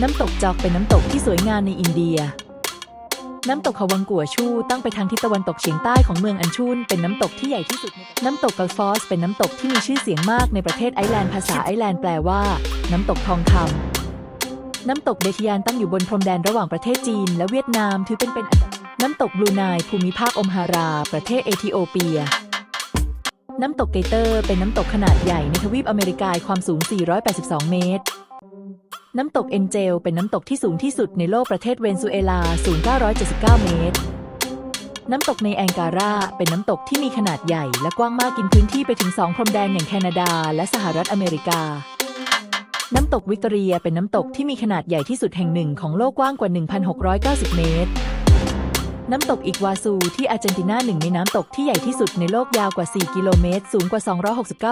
น้ำตกจอกเป็นน้ำตกที่สวยงามในอินเดียน้ำตกฮวังกัวชูตั้งไปทางทิศตะวันตกเฉียงใต้ของเมืองอันชุนเป็นน้ำตกที่ใหญ่ที่สุดน้ำตกกัลฟอสเป็นน้ำตกที่มีชื่อเสียงมากในประเทศไอร์แลนด์ภาษาไอร์แลนด์แปลว่าน้ำตกทองคำน้ำตกเดทิยานตั้งอยู่บนพรมแดนระหว่างประเทศจีนและเวียดนามถือเป็นน้ำตกบลูไนภูมิภาคอมฮาราประเทศเอธิโอเปียน้ำตกเกเตอร์เป็นน้ำตกขนาดใหญ่ในทวีปอเมริกาความสูง482เมตรน้ำตกเอ็นเจลเป็นน้ำตกที่สูงที่สุดในโลกประเทศเวเนซุเอลาสูง979เมตรน้ำตกในแองการาเป็นน้ำตกที่มีขนาดใหญ่และกว้างมากกินพื้นที่ไปถึง2พรมแดนอย่างแคนาดาและสหรัฐอเมริกาน้ำตกวิกตอเรียเป็นน้ำตกที่มีขนาดใหญ่ที่สุดแห่งหนึ่งของโลกกว้างกว่า 1,690 เมตรน้ำตกอิกวาซูที่อาร์เจนตินาหนึ่งในน้ำตกที่ใหญ่ที่สุดในโลกยาวกว่า4กิโลเมตรสูงกว่า269